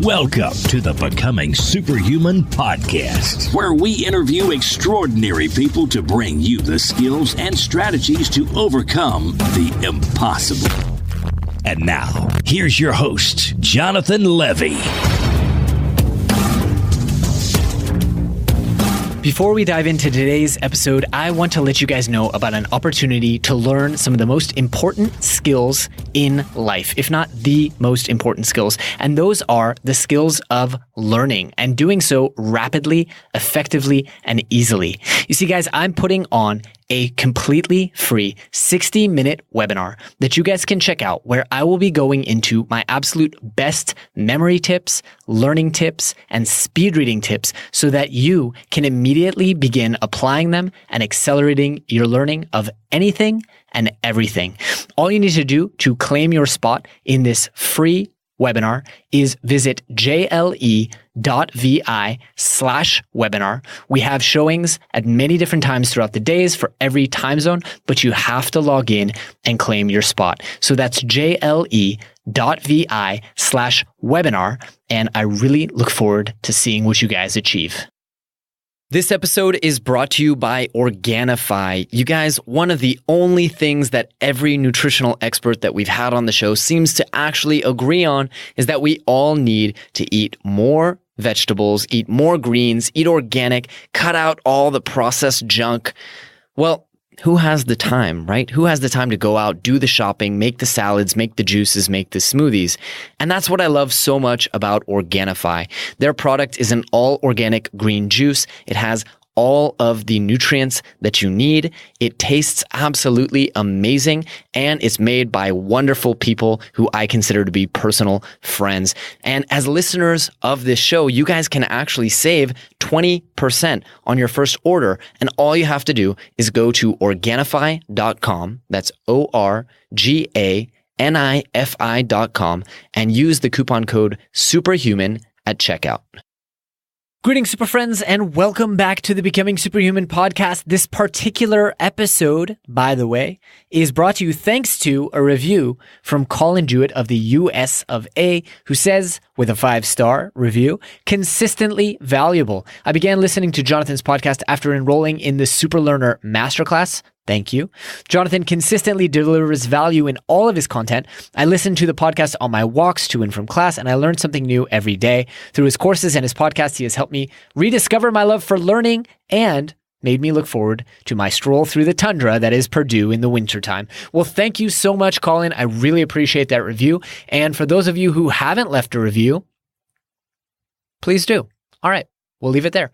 Welcome to the Becoming Superhuman podcast, where we interview extraordinary people to bring you the skills and strategies to overcome the impossible. And now, here's your host, Jonathan Levy. Before we dive into today's episode, I want to let you guys know about an opportunity to learn some of the most important skills in life, if not the most important skills. And those are the skills of learning and doing so rapidly, effectively, and easily. You see, guys, I'm putting on a completely free 60-minute webinar that you guys can check out, where I will be going into my absolute best memory tips, learning tips, and speed reading tips so that you can immediately begin applying them and accelerating your learning of anything and everything. All you need to do to claim your spot in this free webinar is visit jle.vi/webinar. We have showings at many different times throughout the days for every time zone, but you have to log in and claim your spot. So that's jle.vi/webinar, and I really look forward to seeing what you guys achieve. This episode is brought to you by Organifi. You guys, one of the only things that every nutritional expert that we've had on the show seems to actually agree on is that we all need to eat more vegetables, eat more greens, eat organic, cut out all the processed junk. Well, who has the time, right? Who has the time to go out, do the shopping, make the salads, make the juices, make the smoothies? And that's what I love so much about Organifi. Their product is an all-organic green juice. It has all of the nutrients that you need. It tastes absolutely amazing, and it's made by wonderful people who I consider to be personal friends. And as listeners of this show, you guys can actually save 20% on your first order. And all you have to do is go to Organifi.com. That's ORGANIFI.com and use the coupon code SUPERHUMAN at checkout. Greetings, Super Friends, and welcome back to the Becoming Superhuman podcast. This particular episode, by the way, is brought to you thanks to a review from Colin Jewett of the US of A, who says, with a 5-star review, consistently valuable. I began listening to Jonathan's podcast after enrolling in the Super Learner Masterclass. Thank you. Jonathan consistently delivers value in all of his content. I listen to the podcast on my walks to and from class, and I learn something new every day. Through his courses and his podcast, he has helped me rediscover my love for learning and made me look forward to my stroll through the tundra that is Purdue in the wintertime. Well, thank you so much, Colin. I really appreciate that review. And for those of you who haven't left a review, please do. All right, we'll leave it there.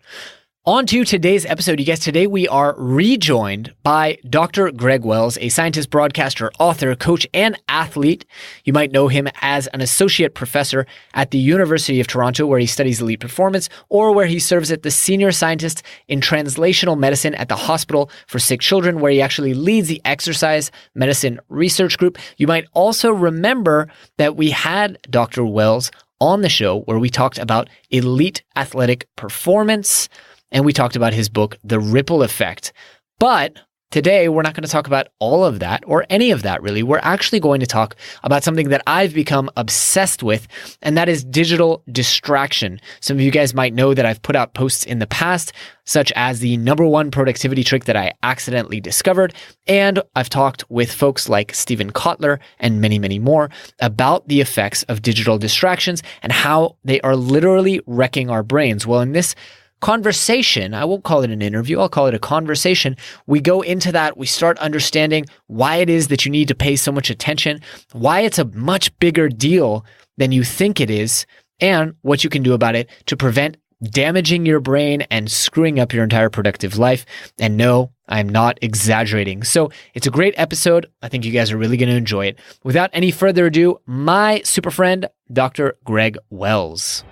On to today's episode. You guys, today we are rejoined by Dr. Greg Wells, a scientist, broadcaster, author, coach, and athlete. You might know him as an associate professor at the University of Toronto, where he studies elite performance, or where he serves as the senior scientist in translational medicine at the Hospital for Sick Children, where he actually leads the exercise medicine research group. You might also remember that we had Dr. Wells on the show where we talked about elite athletic performance, and we talked about his book, The Ripple Effect. But today, we're not going to talk about all of that or any of that, really. We're actually going to talk about something that I've become obsessed with, and that is digital distraction. Some of you guys might know that I've put out posts in the past, such as the #1 productivity trick that I accidentally discovered. And I've talked with folks like Steven Kotler and many, many more about the effects of digital distractions and how they are literally wrecking our brains. Well, in this conversation, I won't call it an interview, I'll call it a conversation. We go into that, we start understanding why it is that you need to pay so much attention, why it's a much bigger deal than you think it is, and what you can do about it to prevent damaging your brain and screwing up your entire productive life. And no, I'm not exaggerating. So it's a great episode. I think you guys are really going to enjoy it. Without any further ado, my super friend, Dr. Greg Wells.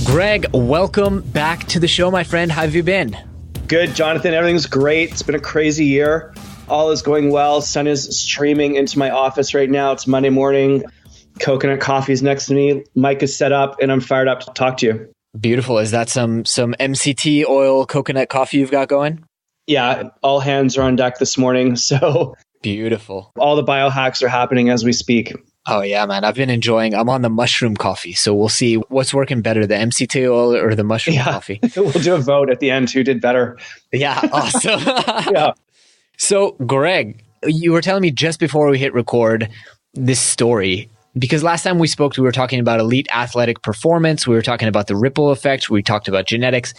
Greg, welcome back to the show, my friend. How have you been? Good, Jonathan. Everything's great. It's been a crazy year. All is going well. Sun is streaming into my office right now. It's Monday morning. Coconut coffee is next to me. Mic is set up, and I'm fired up to talk to you. Beautiful. Is that some MCT oil coconut coffee you've got going? Yeah, all hands are on deck this morning. So Beautiful. All the biohacks are happening as we speak. Oh yeah, man. I'm on the mushroom coffee. So we'll see what's working better, the MCT oil or the mushroom coffee. We'll do a vote at the end who did better. Yeah, awesome. Yeah. So Greg, you were telling me just before we hit record this story, because last time we spoke, we were talking about elite athletic performance. We were talking about the ripple effect. We talked about genetics.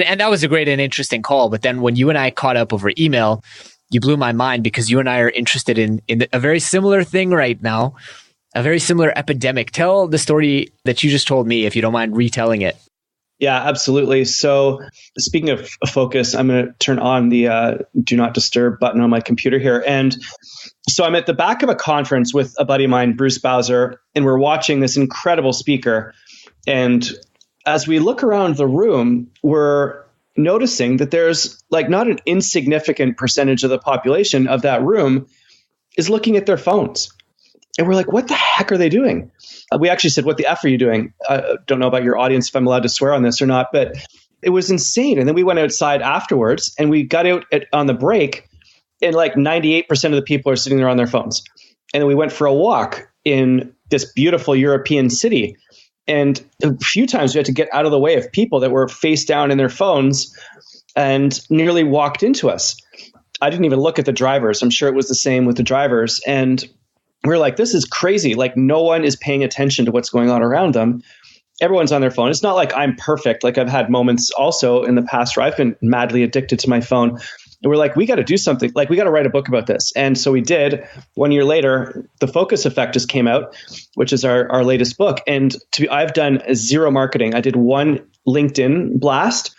And that was a great and interesting call. But then when you and I caught up over email, you blew my mind because you and I are interested in a very similar thing right now, a very similar epidemic. Tell the story that you just told me, if you don't mind retelling it. Yeah, absolutely. So speaking of focus, I'm going to turn on the do not disturb button on my computer here. And so I'm at the back of a conference with a buddy of mine, Bruce Bowser, and we're watching this incredible speaker. And as we look around the room, we're noticing that there's like not an insignificant percentage of the population of that room is looking at their phones. And we're like, what the heck are they doing? We actually said, what the F are you doing? I don't know about your audience, if I'm allowed to swear on this or not, but it was insane. And then we went outside afterwards and we got out on the break and like 98% of the people are sitting there on their phones. And then we went for a walk in this beautiful European city. And a few times we had to get out of the way of people that were face down in their phones and nearly walked into us. I didn't even look at the drivers. I'm sure it was the same with the drivers. And we're like, this is crazy. Like no one is paying attention to what's going on around them. Everyone's on their phone. It's not like I'm perfect. Like I've had moments also in the past where I've been madly addicted to my phone. And we're like, we got to do something. Like we got to write a book about this. And so we did. 1 year later, The Focus Effect just came out, which is our latest book. And I've done zero marketing. I did one LinkedIn blast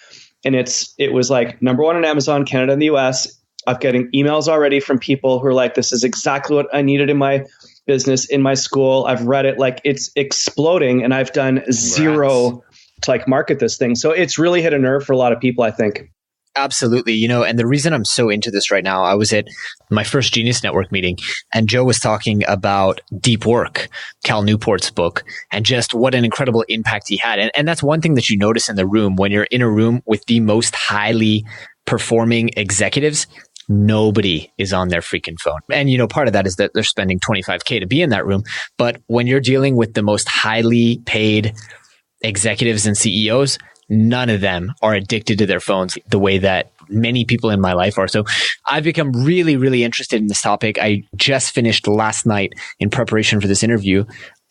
and it was like number one on Amazon, Canada and the US. I'm getting emails already from people who are like, this is exactly what I needed in my business, in my school. I've read it, like it's exploding and I've done zero to like market this thing. So it's really hit a nerve for a lot of people, I think. Absolutely. And the reason I'm so into this right now, I was at my first Genius Network meeting and Joe was talking about Deep Work, Cal Newport's book, and just what an incredible impact he had. And that's one thing that you notice in the room when you're in a room with the most highly performing executives. Nobody is on their freaking phone. And, part of that is that they're spending $25K to be in that room. But when you're dealing with the most highly paid executives and CEOs, none of them are addicted to their phones the way that many people in my life are. So I've become really, really interested in this topic. I just finished last night in preparation for this interview,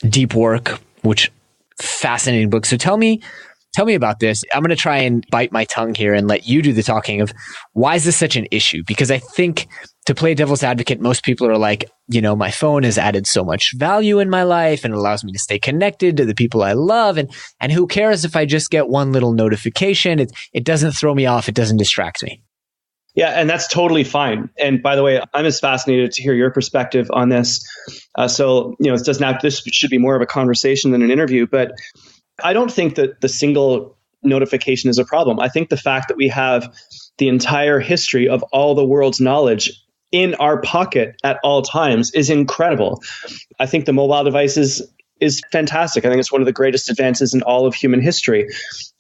Deep Work, which fascinating book. So tell me about this. I'm going to try and bite my tongue here and let you do the talking of why is this such an issue? Because I think to play devil's advocate, most people are like, my phone has added so much value in my life and it allows me to stay connected to the people I love. And who cares if I just get one little notification? It doesn't throw me off. It doesn't distract me. Yeah, and that's totally fine. And by the way, I'm as fascinated to hear your perspective on this. This should be more of a conversation than an interview, but I don't think that the single notification is a problem. I think the fact that we have the entire history of all the world's knowledge in our pocket at all times is incredible. I think the mobile device is fantastic. I think it's one of the greatest advances in all of human history.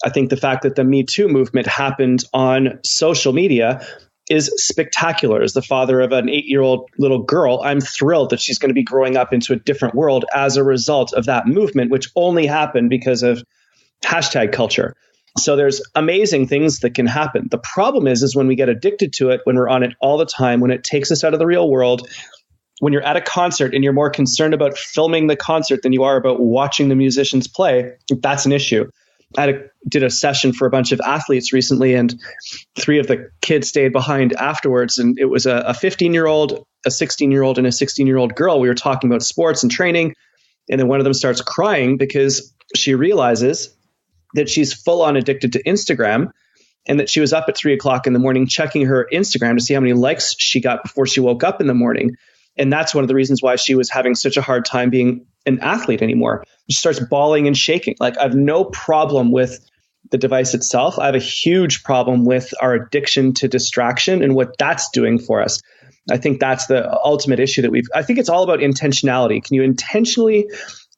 I think the fact that the Me Too movement happened on social media is spectacular. As the father of an 8-year-old little girl, I'm thrilled that she's going to be growing up into a different world as a result of that movement, which only happened because of hashtag culture. So there's amazing things that can happen. The problem is when we get addicted to it, when we're on it all the time, when it takes us out of the real world, when you're at a concert and you're more concerned about filming the concert than you are about watching the musicians play, that's an issue. I did a session for a bunch of athletes recently, and 3 of the kids stayed behind afterwards. And it was a 15-year-old, a 16-year-old, and a 16-year-old girl. We were talking about sports and training. And then one of them starts crying because she realizes that she's full on addicted to Instagram and that she was up at 3:00 in the morning checking her Instagram to see how many likes she got before she woke up in the morning. And that's one of the reasons why she was having such a hard time being an athlete anymore. She starts bawling and shaking. Like I have no problem with the device itself. I have a huge problem with our addiction to distraction and what that's doing for us. I think that's the ultimate issue I think it's all about intentionality. Can you intentionally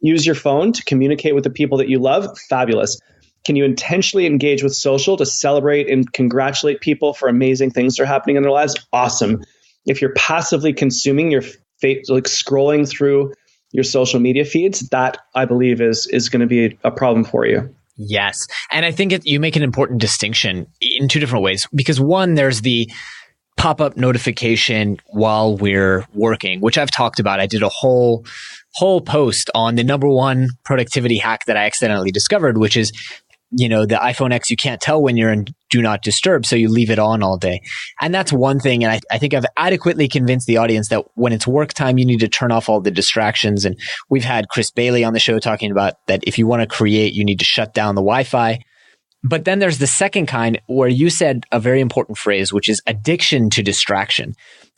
use your phone to communicate with the people that you love? Fabulous. Can you intentionally engage with social to celebrate and congratulate people for amazing things that are happening in their lives? Awesome. if you're passively consuming your like scrolling through your social media feeds, that I believe is going to be a problem for you. Yes. And I think you make an important distinction in two different ways, because one, there's the pop-up notification while we're working, which I've talked about. I did a whole post on the number one productivity hack that I accidentally discovered, which is, the iPhone X, you can't tell when you're in do not disturb, so you leave it on all day. And that's one thing. And I think I've adequately convinced the audience that when it's work time, you need to turn off all the distractions. And we've had Chris Bailey on the show talking about that if you want to create, you need to shut down the Wi-Fi. But then there's the second kind where you said a very important phrase, which is addiction to distraction.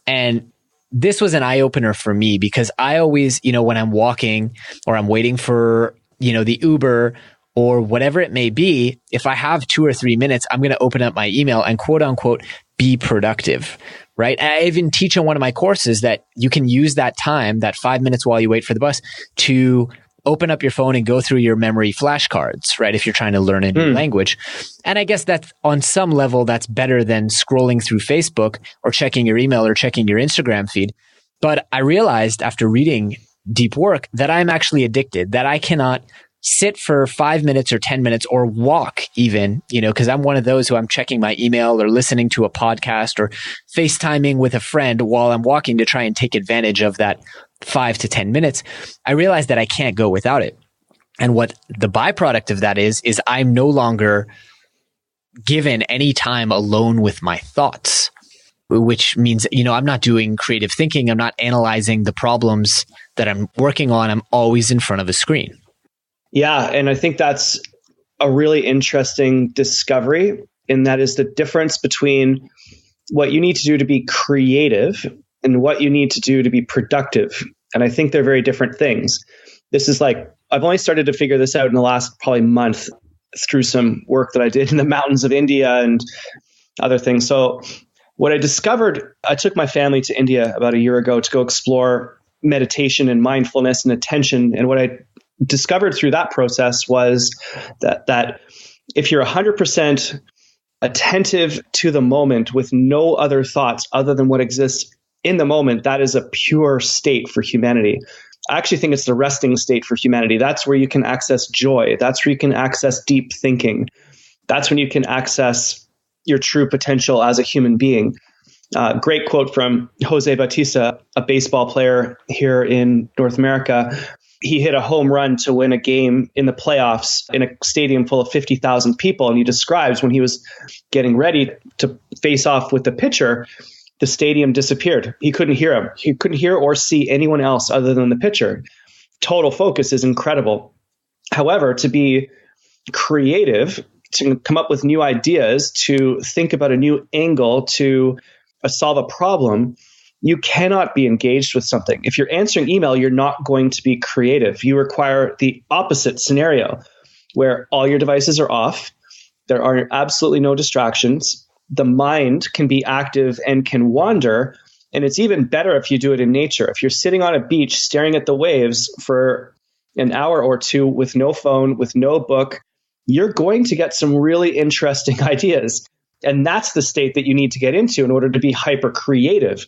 And this was an eye-opener for me, because I always, when I'm walking or I'm waiting for, the Uber or whatever it may be, if I have 2 or 3 minutes, I'm going to open up my email and quote unquote, be productive, right? I even teach on one of my courses that you can use that time, that 5 minutes while you wait for the bus, to open up your phone and go through your memory flashcards, right? If you're trying to learn a new language. And I guess that on some level, that's better than scrolling through Facebook or checking your email or checking your Instagram feed. But I realized after reading Deep Work that I'm actually addicted, that I cannot sit for 5 minutes or 10 minutes or walk even, because I'm one of those who I'm checking my email or listening to a podcast or FaceTiming with a friend while I'm walking to try and take advantage of that 5 to 10 minutes. I realized that I can't go without it. And what the byproduct of that is I'm no longer given any time alone with my thoughts, which means, I'm not doing creative thinking. I'm not analyzing the problems that I'm working on. I'm always in front of a screen. Yeah. And I think that's a really interesting discovery. And that is the difference between what you need to do to be creative and what you need to do to be productive. And I think they're very different things. This is like, I've only started to figure this out in the last probably month through some work that I did in the mountains of India and other things. So what I discovered, I took my family to India about a year ago to go explore meditation and mindfulness and attention. And what I discovered through that process was that if you're 100% attentive to the moment with no other thoughts other than what exists in the moment, that is a pure state for humanity. I actually think it's the resting state for humanity. That's where you can access joy. That's where you can access deep thinking. That's when you can access your true potential as a human being. Great quote from Jose Bautista, a baseball player here in North America. He hit a home run to win a game in the playoffs in a stadium full of 50,000 people. And he describes when he was getting ready to face off with the pitcher, the stadium disappeared. He couldn't hear him. He couldn't hear or see anyone else other than the pitcher. Total focus is incredible. However, to be creative, to come up with new ideas, to think about a new angle, to solve a problem, you cannot be engaged with something. If you're answering email, you're not going to be creative. You require the opposite scenario where all your devices are off. There are absolutely no distractions. The mind can be active and can wander. And it's even better if you do it in nature. If you're sitting on a beach staring at the waves for an hour or two with no phone, with no book, you're going to get some really interesting ideas. And that's the state that you need to get into in order to be hyper creative.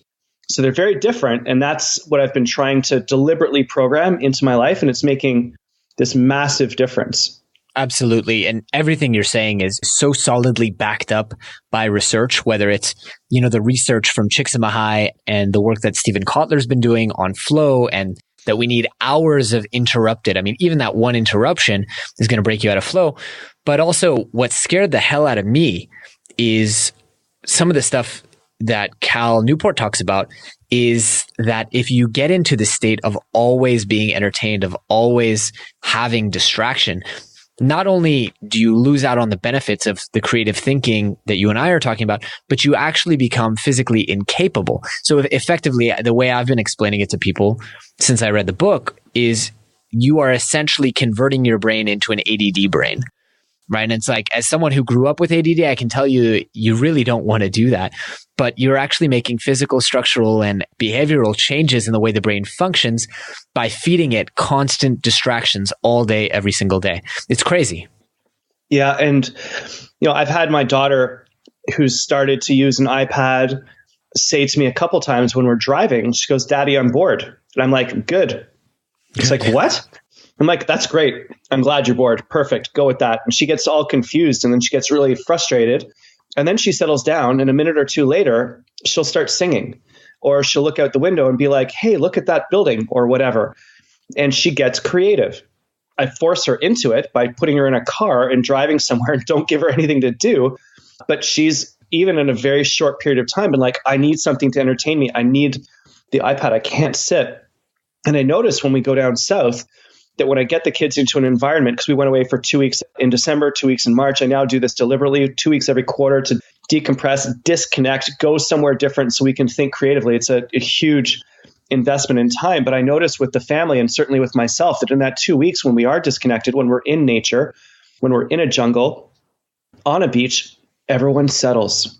So they're very different. And that's what I've been trying to deliberately program into my life. And it's making this massive difference. Absolutely. And everything you're saying is so solidly backed up by research, whether it's, the research from Csikszentmihalyi and the work that Steven Kotler's been doing on flow, and that we need hours of interrupted. I mean, even that one interruption is going to break you out of flow. But also what scared the hell out of me is some of the stuff that Cal Newport talks about, is that if you get into the state of always being entertained, of always having distraction, not only do you lose out on the benefits of the creative thinking that you and I are talking about, but you actually become physically incapable. So effectively, the way I've been explaining it to people since I read the book is you are essentially converting your brain into an ADD brain. Right. And it's like, as someone who grew up with ADD, I can tell you, you really don't want to do that. But you're actually making physical, structural, and behavioral changes in the way the brain functions by feeding it constant distractions all day, every single day. It's crazy. Yeah. And, I've had my daughter who's started to use an iPad say to me a couple times when we're driving, she goes, "Daddy, I'm bored." And I'm like, "Good." She's like, "What?" I'm like, "That's great. I'm glad you're bored. Perfect. Go with that." And she gets all confused and then she gets really frustrated. And then she settles down, and a minute or two later, she'll start singing, or she'll look out the window and be like, "Hey, look at that building," or whatever. And she gets creative. I force her into it by putting her in a car and driving somewhere and don't give her anything to do. But she's, even in a very short period of time, been like, "I need something to entertain me. I need the iPad. I can't sit." And I notice when we go down south that when I get the kids into an environment, because we went away for 2 weeks in December, 2 weeks in March, I now do this deliberately, 2 weeks every quarter to decompress, disconnect, go somewhere different so we can think creatively. It's a huge investment in time. But I noticed with the family and certainly with myself that in that 2 weeks when we are disconnected, when we're in nature, when we're in a jungle, on a beach, everyone settles.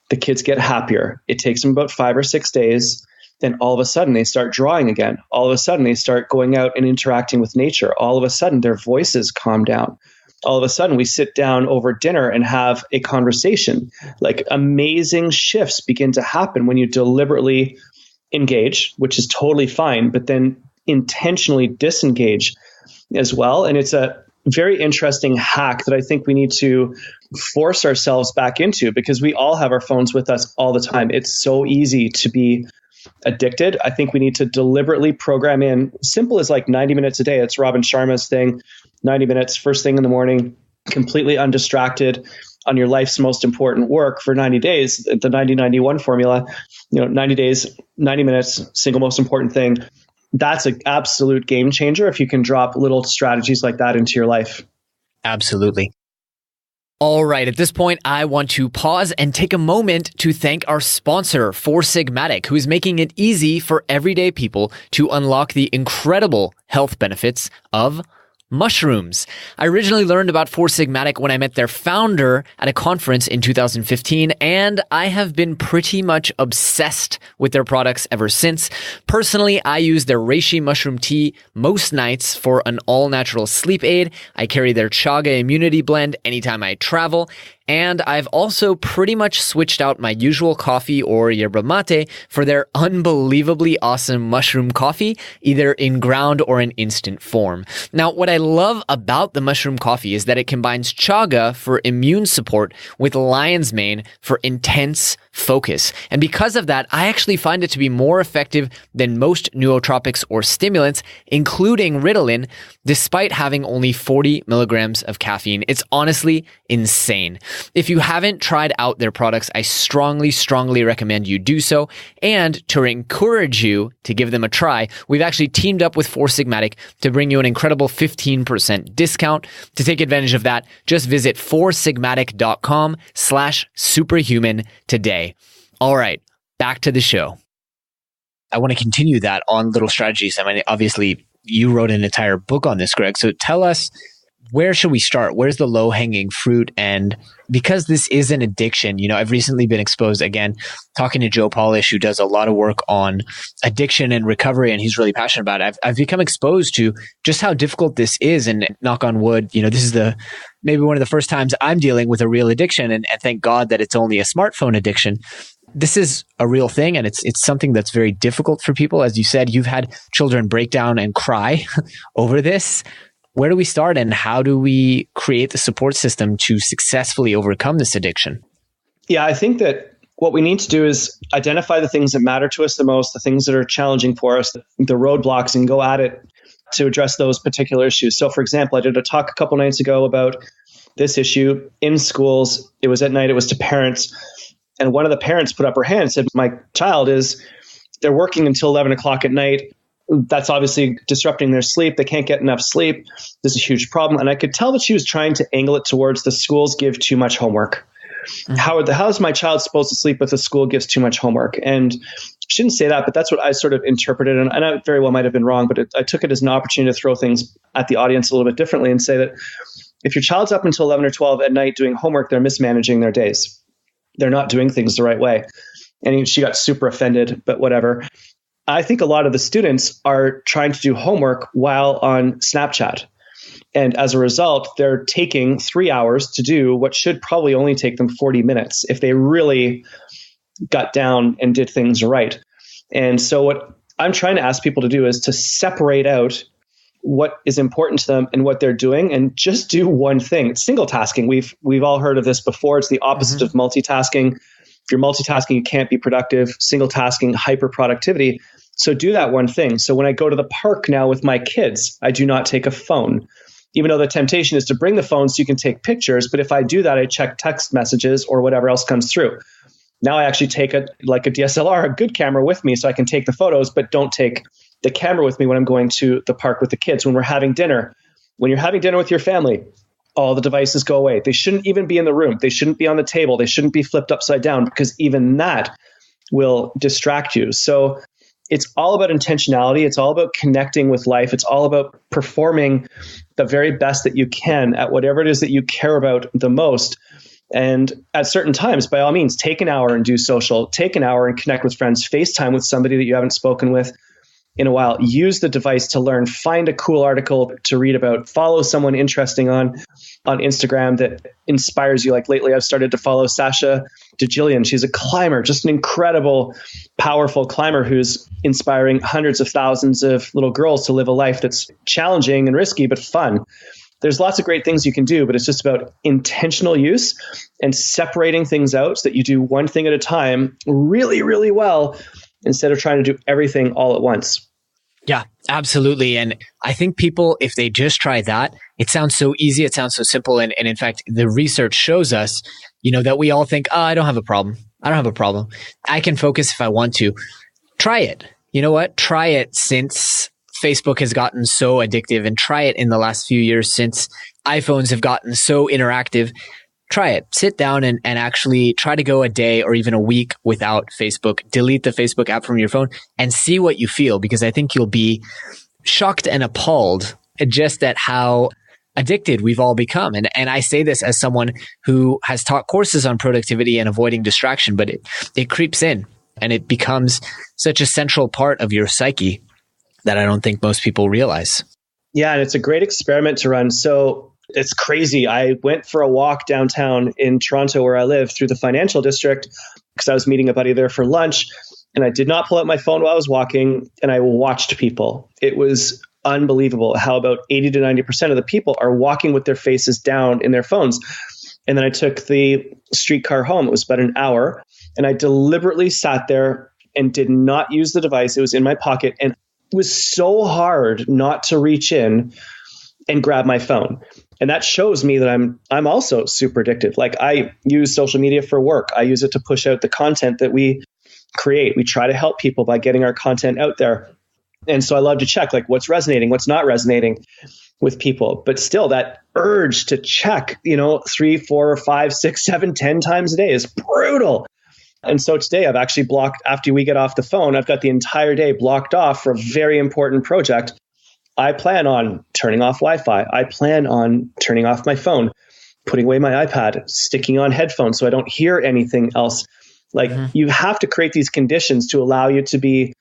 The kids get happier. It takes them about 5 or 6 days. Then all of a sudden they start drawing again. All of a sudden they start going out and interacting with nature. All of a sudden their voices calm down. All of a sudden we sit down over dinner and have a conversation. Like amazing shifts begin to happen when you deliberately engage, which is totally fine, but then intentionally disengage as well. And it's a very interesting hack that I think we need to force ourselves back into, because we all have our phones with us all the time. It's so easy to be addicted. I think we need to deliberately program in, simple as like 90 minutes a day. It's Robin Sharma's thing, 90 minutes, first thing in the morning, completely undistracted on your life's most important work for 90 days, the 90-91 formula, 90 days, 90 minutes, single most important thing. That's an absolute game changer if you can drop little strategies like that into your life. Absolutely. All right, at this point, I want to pause and take a moment to thank our sponsor, Four Sigmatic, who is making it easy for everyday people to unlock the incredible health benefits of mushrooms. I originally learned about Four Sigmatic when I met their founder at a conference in 2015, and I have been pretty much obsessed with their products ever since. Personally, I use their reishi mushroom tea most nights for an all-natural sleep aid. I carry their chaga immunity blend anytime I travel. And I've also pretty much switched out my usual coffee or yerba mate for their unbelievably awesome mushroom coffee, either in ground or in instant form. Now, what I love about the mushroom coffee is that it combines chaga for immune support with lion's mane for intense focus. And because of that, I actually find it to be more effective than most nootropics or stimulants, including Ritalin, despite having only 40 milligrams of caffeine. It's honestly insane. If you haven't tried out their products, I strongly recommend you do so. And to encourage you to give them a try, we've actually teamed up with Four Sigmatic to bring you an incredible 15% discount. To take advantage of that, just visit foursigmatic.com/superhuman today. All right, back to the show. I want to continue that on little strategies. I mean, obviously, you wrote an entire book on this, Greg. So tell us, where should we start? Where's the low-hanging fruit? And because this is an addiction, I've recently been exposed, again, talking to Joe Polish, who does a lot of work on addiction and recovery, and he's really passionate about it. I've become exposed to just how difficult this is. And knock on wood, this is maybe one of the first times I'm dealing with a real addiction. And thank God that it's only a smartphone addiction. This is a real thing, and it's something that's very difficult for people. As you said, you've had children break down and cry over this. Where do we start, and how do we create the support system to successfully overcome this addiction? Yeah, I think that what we need to do is identify the things that matter to us the most, the things that are challenging for us, the roadblocks, and go at it to address those particular issues. So, for example, I did a talk a couple nights ago about this issue in schools. It was at night. It was to parents. And one of the parents put up her hand and said, "My child they're working until 11 o'clock at night. That's obviously disrupting their sleep. They can't get enough sleep. This is a huge problem." And I could tell that she was trying to angle it towards the schools give too much homework. Mm-hmm. How is my child supposed to sleep if the school gives too much homework? And she didn't say that, but that's what I sort of interpreted. And I very well might have been wrong, but I took it as an opportunity to throw things at the audience a little bit differently and say that if your child's up until 11 or 12 at night doing homework, they're mismanaging their days. They're not doing things the right way. And she got super offended, but whatever. I think a lot of the students are trying to do homework while on Snapchat. And as a result, they're taking 3 hours to do what should probably only take them 40 minutes if they really got down and did things right. And so what I'm trying to ask people to do is to separate out what is important to them and what they're doing and just do one thing. It's single tasking. We've all heard of this before. It's the opposite of multitasking. If you're multitasking, you can't be productive. Single tasking, hyper productivity. So do that one thing. So when I go to the park now with my kids, I do not take a phone, even though the temptation is to bring the phone so you can take pictures. But if I do that, I check text messages or whatever else comes through. Now I actually take a DSLR, a good camera with me so I can take the photos, but don't take the camera with me when I'm going to the park with the kids. When we're having dinner, when you're having dinner with your family, all the devices go away. They shouldn't even be in the room. They shouldn't be on the table. They shouldn't be flipped upside down because even that will distract you. So it's all about intentionality. It's all about connecting with life. It's all about performing the very best that you can at whatever it is that you care about the most. And at certain times, by all means, take an hour and do social. Take an hour and connect with friends. FaceTime with somebody that you haven't spoken with in a while. Use the device to learn. Find a cool article to read about. Follow someone interesting on Instagram that inspires you. Like lately, I've started to follow Sasha DeGillian. She's a climber, just an incredible, powerful climber who's inspiring hundreds of thousands of little girls to live a life that's challenging and risky, but fun. There's lots of great things you can do, but it's just about intentional use and separating things out so that you do one thing at a time really, really well instead of trying to do everything all at once. Yeah, absolutely. And I think people, if they just try that, it sounds so easy. It sounds so simple. And in fact, the research shows us, that we all think, I don't have a problem. I don't have a problem. I can focus if I want to. Try it. You know what? Try it since Facebook has gotten so addictive, and try it in the last few years since iPhones have gotten so interactive. Try it. Sit down and actually try to go a day or even a week without Facebook. Delete the Facebook app from your phone and see what you feel, because I think you'll be shocked and appalled just at how addicted we've all become. And I say this as someone who has taught courses on productivity and avoiding distraction, but it creeps in and it becomes such a central part of your psyche that I don't think most people realize. Yeah, and it's a great experiment to run. So it's crazy. I went for a walk downtown in Toronto where I live through the financial district because I was meeting a buddy there for lunch, and I did not pull out my phone while I was walking, and I watched people. It was unbelievable how about 80 to 90% of the people are walking with their faces down in their phones. And then I took the streetcar home. It was about an hour, and I deliberately sat there and did not use the device. It was in my pocket, and it was so hard not to reach in and grab my phone. And that shows me that I'm also super addictive. Like, I use social media for work. I use it to push out the content that we create. We try to help people by getting our content out there. And so I love to check like what's resonating, what's not resonating with people. But still, that urge to check, 3, 4, 5, 6, 7, 10 times a day is brutal. And so today I've actually blocked, after we get off the phone, I've got the entire day blocked off for a very important project. I plan on turning off Wi-Fi. I plan on turning off my phone, putting away my iPad, sticking on headphones so I don't hear anything else. Like, you have to create these conditions to allow you to be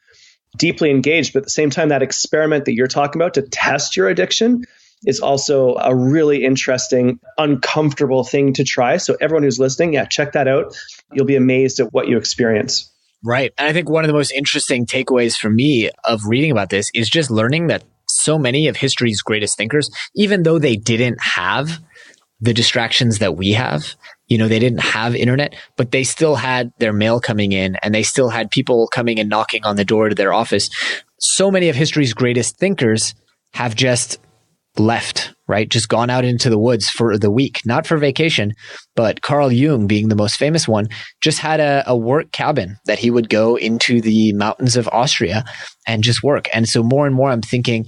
deeply engaged. But at the same time, that experiment that you're talking about to test your addiction is also a really interesting, uncomfortable thing to try. So everyone who's listening, check that out. You'll be amazed at what you experience. Right. And I think one of the most interesting takeaways for me of reading about this is just learning that so many of history's greatest thinkers, even though they didn't have the distractions that we have, they didn't have internet, but they still had their mail coming in and they still had people coming and knocking on the door to their office. So many of history's greatest thinkers have just left, right? Just gone out into the woods for the week, not for vacation, but Carl Jung, being the most famous one, just had a work cabin that he would go into the mountains of Austria and just work. And so more and more I'm thinking,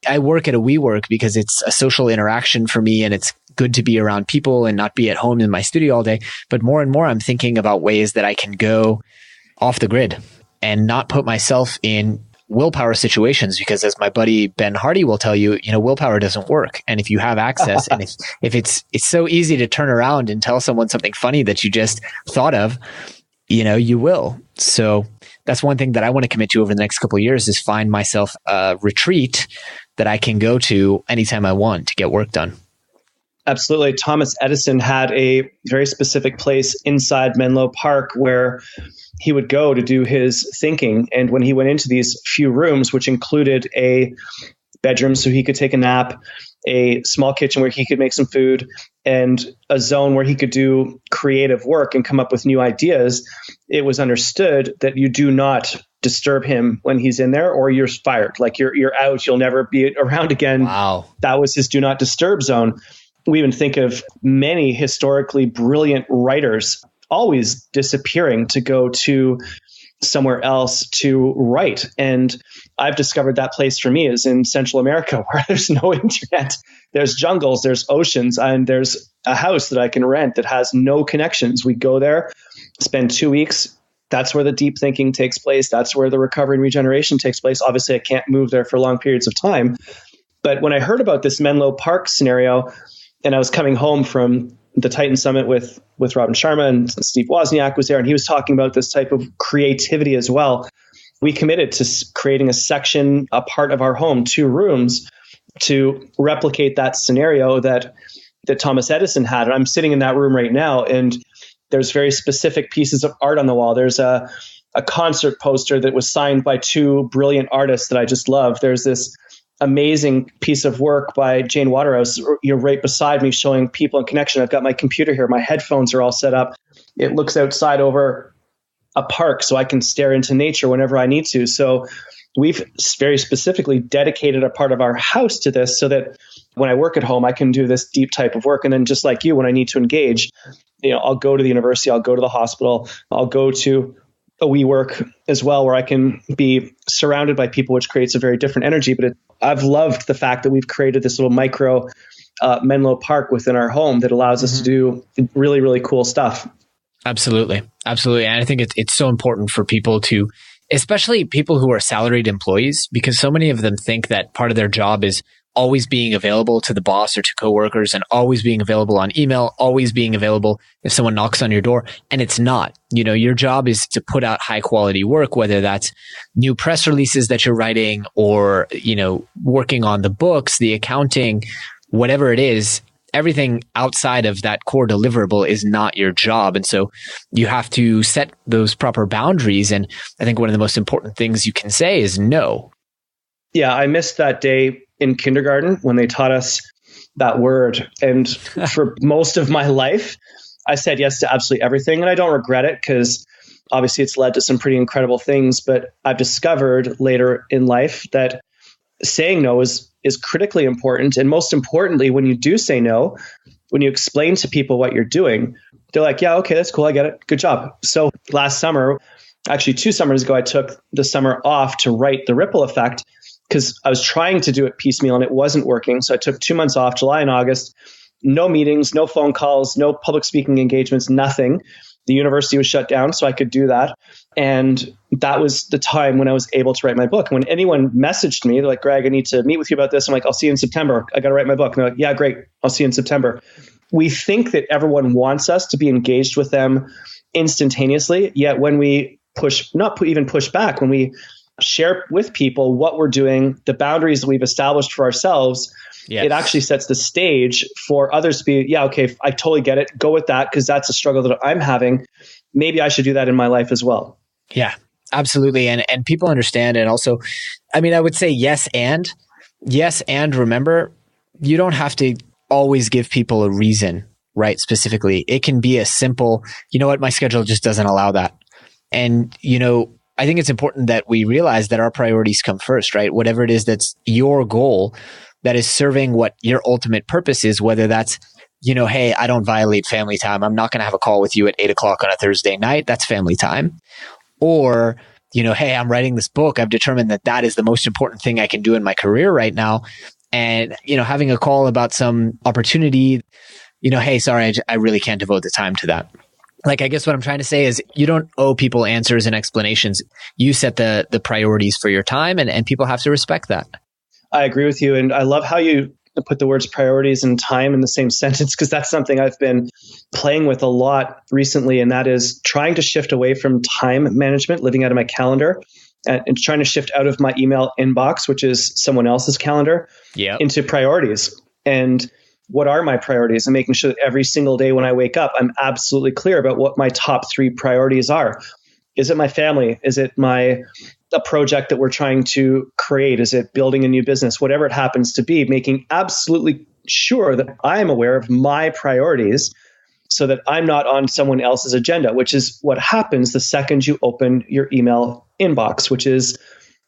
I work at a WeWork because it's a social interaction for me and it's good to be around people and not be at home in my studio all day. But more and more I'm thinking about ways that I can go off the grid and not put myself in willpower situations, because as my buddy Ben Hardy will tell you, willpower doesn't work. And if you have access and if it's so easy to turn around and tell someone something funny that you just thought of, you will. So that's one thing that I want to commit to over the next couple of years is find myself a retreat that I can go to anytime I want to get work done. Absolutely. Thomas Edison had a very specific place inside Menlo Park where he would go to do his thinking. And when he went into these few rooms, which included a bedroom so he could take a nap, a small kitchen where he could make some food, and a zone where he could do creative work and come up with new ideas, it was understood that you do not disturb him when he's in there or you're fired. Like you're out, you'll never be around again. Wow. That was his do not disturb zone. We even think of many historically brilliant writers always disappearing to go to somewhere else to write. And I've discovered that place for me is in Central America, where there's no internet. There's jungles, there's oceans, and there's a house that I can rent that has no connections. We go there, spend 2 weeks. That's where the deep thinking takes place. That's where the recovery and regeneration takes place. Obviously, I can't move there for long periods of time. But when I heard about this Menlo Park scenario, and I was coming home from the Titan Summit with Robin Sharma, and Steve Wozniak was there, and he was talking about this type of creativity as well. We committed to creating a section, a part of our home, 2 rooms, to replicate that scenario that Thomas Edison had. And I'm sitting in that room right now, and there's very specific pieces of art on the wall. There's a concert poster that was signed by 2 brilliant artists that I just love. There's this amazing piece of work by Jane Waterhouse, right beside me, showing people in connection. I've got my computer here. My headphones are all set up. It looks outside over a park, so I can stare into nature whenever I need to. So we've very specifically dedicated a part of our house to this so that when I work at home, I can do this deep type of work. And then just like you, when I need to engage, I'll go to the university, I'll go to the hospital, I'll go to a WeWork as well, where I can be surrounded by people, which creates a very different energy. But I've loved the fact that we've created this little micro Menlo Park within our home that allows us to do really, really cool stuff. Absolutely. Absolutely. And I think it's so important for people to, especially people who are salaried employees, because so many of them think that part of their job is always being available to the boss or to coworkers, and always being available on email, always being available if someone knocks on your door. And it's not. Your job is to put out high quality work, whether that's new press releases that you're writing or, working on the books, the accounting, whatever it is. Everything outside of that core deliverable is not your job. And so you have to set those proper boundaries. And I think one of the most important things you can say is no. Yeah, I missed that day in kindergarten when they taught us that word. And for most of my life, I said yes to absolutely everything. And I don't regret it, because obviously it's led to some pretty incredible things. But I've discovered later in life that saying no is critically important. And most importantly, when you do say no, when you explain to people what you're doing, they're like, yeah, okay, that's cool. I get it. Good job. So last summer, actually 2 summers ago, I took the summer off to write The Ripple Effect, because I was trying to do it piecemeal and it wasn't working. So I took 2 months off, July and August, no meetings, no phone calls, no public speaking engagements, nothing. The university was shut down, so I could do that. And that was the time when I was able to write my book. When anyone messaged me, they're like, Greg, I need to meet with you about this. I'm like, I'll see you in September. I got to write my book. And they're like, yeah, great. I'll see you in September. We think that everyone wants us to be engaged with them instantaneously. Yet when we even push back, when we share with people what we're doing, the boundaries that we've established for ourselves, yes, it actually sets the stage for others to be, yeah, okay, I totally get it. Go with that, because that's a struggle that I'm having. Maybe I should do that in my life as well. Yeah, absolutely. And people understand. And also, I would say yes. And remember, you don't have to always give people a reason, right? Specifically, it can be a simple, you know what, my schedule just doesn't allow that. And, I think it's important that we realize that our priorities come first, right? Whatever it is that's your goal, that is serving what your ultimate purpose is, whether that's, hey, I don't violate family time. I'm not going to have a call with you at 8:00 on a Thursday night. That's family time. Or, hey, I'm writing this book. I've determined that is the most important thing I can do in my career right now. And, having a call about some opportunity, hey, sorry, I really can't devote the time to that. Like, I guess what I'm trying to say is you don't owe people answers and explanations. You set the priorities for your time, and people have to respect that. I agree with you. And I love how you put the words priorities and time in the same sentence, because that's something I've been playing with a lot recently. And that is trying to shift away from time management, living out of my calendar, and trying to shift out of my email inbox, which is someone else's calendar, into priorities. And what are my priorities and making sure that every single day when I wake up, I'm absolutely clear about what my top 3 priorities are. Is it my family? Is it a project that we're trying to create? Is it building a new business? Whatever it happens to be, making absolutely sure that I'm aware of my priorities so that I'm not on someone else's agenda, which is what happens the second you open your email inbox, which is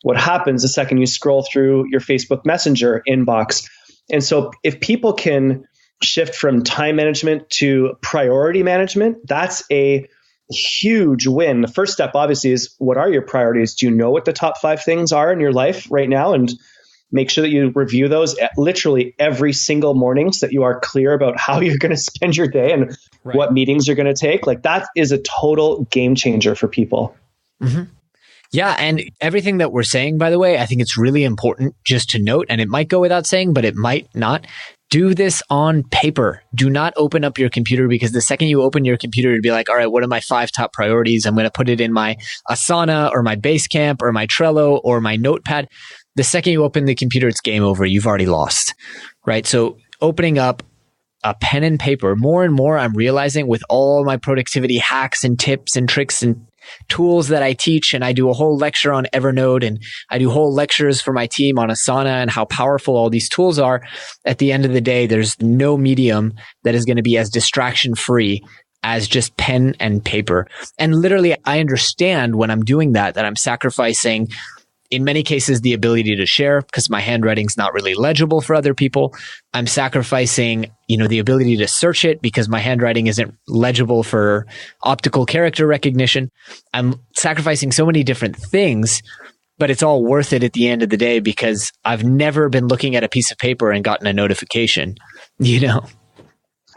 what happens the second you scroll through your Facebook Messenger inbox. And so if people can shift from time management to priority management, that's a huge win. The first step, obviously, is what are your priorities? Do you know what the top 5 things are in your life right now? And make sure that you review those literally every single morning so that you are clear about how you're going to spend your day and what meetings you're going to take. Like that is a total game changer for people. Mm-hmm. Yeah. And everything that we're saying, by the way, I think it's really important just to note, and it might go without saying, but it might not. Do this on paper. Do not open up your computer, because the second you open your computer, you'd be like, all right, what are my 5 top priorities? I'm going to put it in my Asana or my Basecamp or my Trello or my Notepad. The second you open the computer, it's game over. You've already lost, right? So opening up a pen and paper, more and more I'm realizing with all my productivity hacks and tips and tricks and tools that I teach, and I do a whole lecture on Evernote, and I do whole lectures for my team on Asana and how powerful all these tools are. At the end of the day, there's no medium that is going to be as distraction free as just pen and paper. And literally, I understand when I'm doing that I'm sacrificing, in many cases, the ability to share, because my handwriting's not really legible for other people. I'm sacrificing, the ability to search it because my handwriting isn't legible for optical character recognition. I'm sacrificing so many different things, but it's all worth it at the end of the day because I've never been looking at a piece of paper and gotten a notification,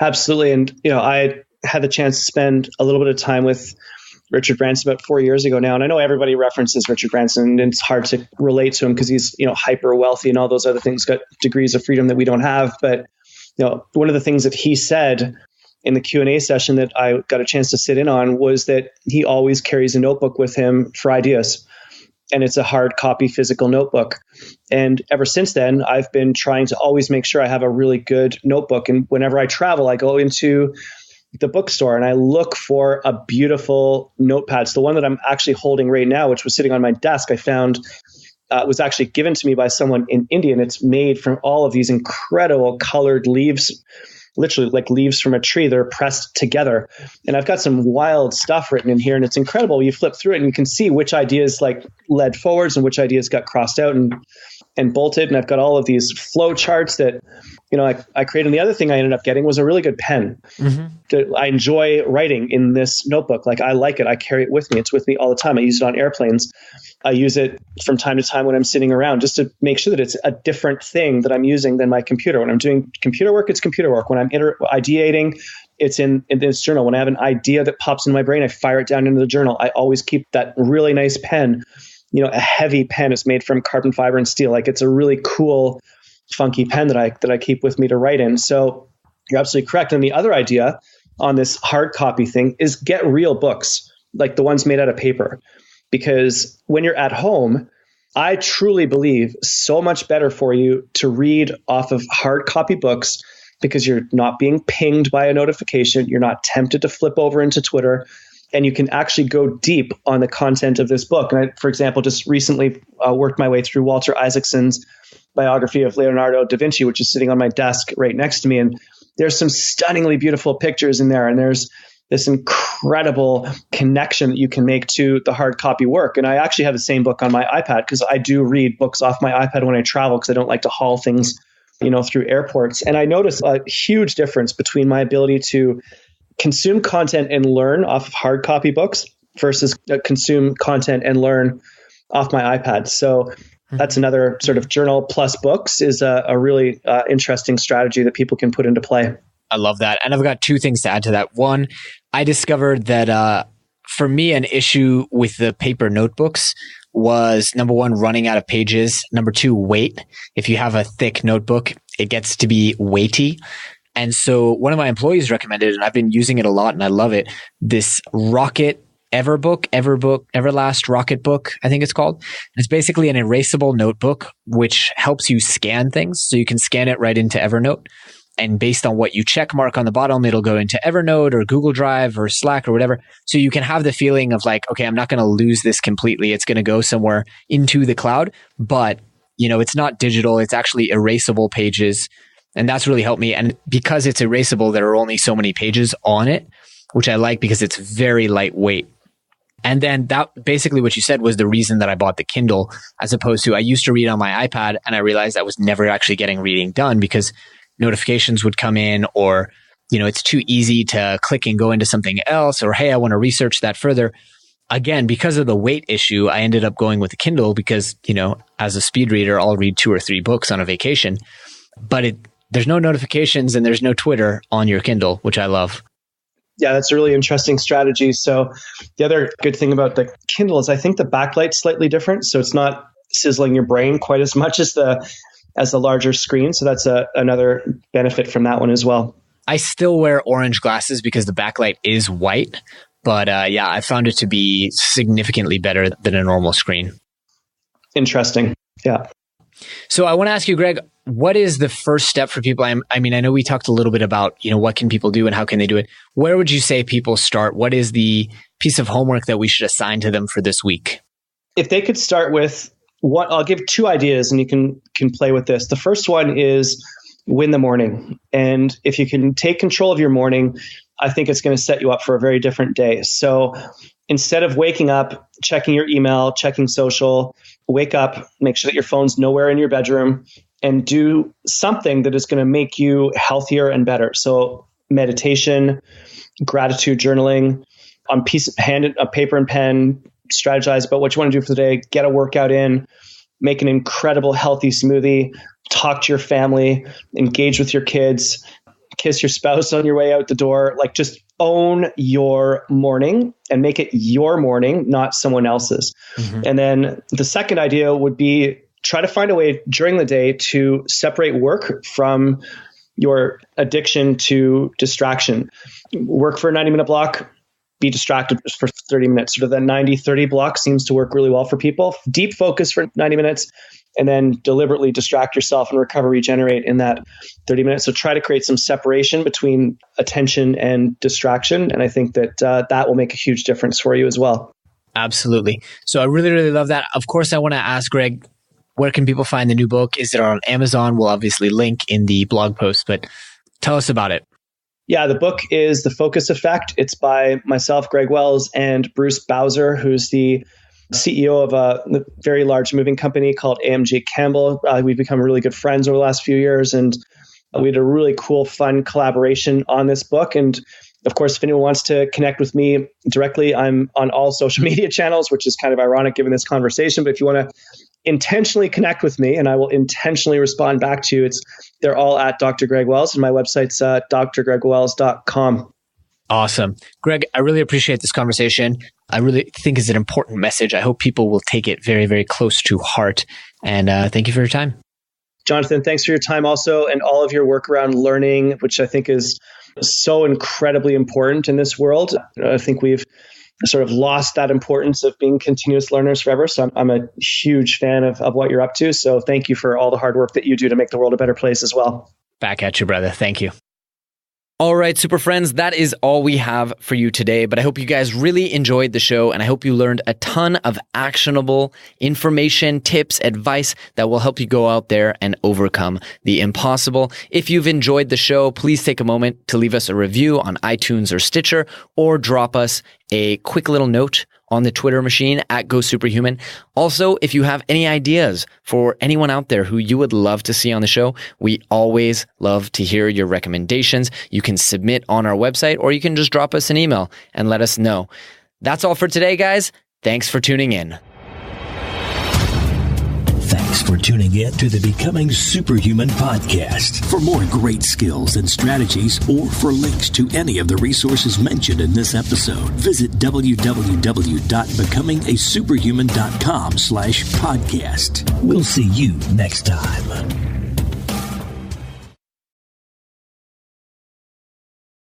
Absolutely. And, I had the chance to spend a little bit of time with Richard Branson about 4 years ago now. And I know everybody references Richard Branson, and it's hard to relate to him because he's, hyper wealthy and all those other things, got degrees of freedom that we don't have. But, one of the things that he said in the Q&A session that I got a chance to sit in on was that he always carries a notebook with him for ideas. And it's a hard copy physical notebook. And ever since then, I've been trying to always make sure I have a really good notebook. And whenever I travel, I go into the bookstore and I look for a beautiful notepad. So the one that I'm actually holding right now, which was sitting on my desk, I found was actually given to me by someone in India, and it's made from all of these incredible colored leaves, literally like leaves from a tree. They're pressed together. And I've got some wild stuff written in here, and it's incredible. You flip through it and you can see which ideas like led forwards and which ideas got crossed out and bolted. And I've got all of these flow charts that, I created. And the other thing I ended up getting was a really good pen. Mm-hmm. I enjoy writing in this notebook. Like I like it. I carry it with me. It's with me all the time. I use it on airplanes. I use it from time to time when I'm sitting around just to make sure that it's a different thing that I'm using than my computer. When I'm doing computer work, it's computer work. When I'm ideating, it's in this journal. When I have an idea that pops into my brain, I fire it down into the journal. I always keep that really nice pen. A heavy pen is made from carbon fiber and steel. Like it's a really cool, funky pen that I keep with me to write in. So you're absolutely correct. And the other idea on this hard copy thing is get real books, like the ones made out of paper. Because when you're at home, I truly believe so much better for you to read off of hard copy books because you're not being pinged by a notification. You're not tempted to flip over into Twitter. And you can actually go deep on the content of this book. And I, for example, just recently worked my way through Walter Isaacson's biography of Leonardo da Vinci, which is sitting on my desk right next to me. And there's some stunningly beautiful pictures in there. And there's this incredible connection that you can make to the hard copy work. And I actually have the same book on my iPad because I do read books off my iPad when I travel because I don't like to haul things, through airports. And I noticed a huge difference between my ability to consume content and learn off of hard copy books versus consume content and learn off my iPad. So that's another sort of journal plus books is a really interesting strategy that people can put into play. I love that. And I've got 2 things to add to that. One, I discovered that for me, an issue with the paper notebooks was number 1, running out of pages. Number 2, weight. If you have a thick notebook, it gets to be weighty. And so one of my employees recommended, and I've been using it a lot and I love it, this Rocket Everlast Rocket Book, I think it's called. It's basically an erasable notebook, which helps you scan things. So you can scan it right into Evernote. And based on what you check mark on the bottom, it'll go into Evernote or Google Drive or Slack or whatever. So you can have the feeling of like, okay, I'm not going to lose this completely. It's going to go somewhere into the cloud, but it's not digital. It's actually erasable pages. And that's really helped me. And because it's erasable, there are only so many pages on it, which I like because it's very lightweight. And then that basically what you said was the reason that I bought the Kindle, as opposed to I used to read on my iPad and I realized I was never actually getting reading done because notifications would come in, or, it's too easy to click and go into something else, or, hey, I want to research that further. Again, because of the weight issue, I ended up going with the Kindle because, as a speed reader, I'll read 2 or 3 books on a vacation, but there's no notifications and there's no Twitter on your Kindle, which I love. Yeah, that's a really interesting strategy. So the other good thing about the Kindle is I think the backlight's slightly different. So it's not sizzling your brain quite as much as the larger screen. So that's another benefit from that one as well. I still wear orange glasses because the backlight is white. But I found it to be significantly better than a normal screen. Interesting. Yeah. So I want to ask you, Greg, what is the first step for people? I know we talked a little bit about, what can people do and how can they do it? Where would you say people start? What is the piece of homework that we should assign to them for this week? If they could start with I'll give 2 ideas and you can play with this. The first one is win the morning. And if you can take control of your morning, I think it's going to set you up for a very different day. So instead of waking up, checking your email, checking social, wake up, make sure that your phone's nowhere in your bedroom, and do something that is going to make you healthier and better. So meditation, gratitude journaling, on a paper and pen, strategize about what you want to do for the day, get a workout in, make an incredible healthy smoothie, talk to your family, engage with your kids, kiss your spouse on your way out the door. Like, just own your morning and make it your morning, not someone else's. Mm-hmm. And then the second idea would be try to find a way during the day to separate work from your addiction to distraction. Work for a 90-minute block, be distracted for 30 minutes. Sort of that 90-30 block seems to work really well for people. Deep focus for 90 minutes, and then deliberately distract yourself and recover, regenerate in that 30 minutes. So try to create some separation between attention and distraction. And I think that that will make a huge difference for you as well. Absolutely. So I really, really love that. Of course, I want to ask Greg, where can people find the new book? Is it on Amazon? We'll obviously link in the blog post, but tell us about it. Yeah, the book is The Focus Effect. It's by myself, Greg Wells, and Bruce Bowser, who's the CEO of a very large moving company called AMG Campbell. We've become really good friends over the last few years, and we had a really cool, fun collaboration on this book. And of course, if anyone wants to connect with me directly, I'm on all social media channels, which is kind of ironic given this conversation. But if you want to intentionally connect with me, and I will intentionally respond back to you, they're all at Dr. Greg Wells, and my website's drgregwells.com. Awesome. Greg, I really appreciate this conversation. I really think it's an important message. I hope people will take it very, very close to heart. And thank you for your time. Jonathan, thanks for your time also, and all of your work around learning, which I think is so incredibly important in this world. I think we've sort of lost that importance of being continuous learners forever. So I'm a huge fan of what you're up to. So thank you for all the hard work that you do to make the world a better place as well. Back at you, brother. Thank you. All right, super friends, that is all we have for you today, but I hope you guys really enjoyed the show, and I hope you learned a ton of actionable information, tips, advice that will help you go out there and overcome the impossible. If you've enjoyed the show, please take a moment to leave us a review on iTunes or Stitcher, or drop us a quick little note on the Twitter machine at GoSuperhuman. Also, if you have any ideas for anyone out there who you would love to see on the show, we always love to hear your recommendations. You can submit on our website, or you can just drop us an email and let us know. That's all for today, guys. Thanks for tuning in. Thanks for tuning in to the Becoming Superhuman podcast. For more great skills and strategies, or for links to any of the resources mentioned in this episode, visit www.becomingasuperhuman.com/podcast. We'll see you next time.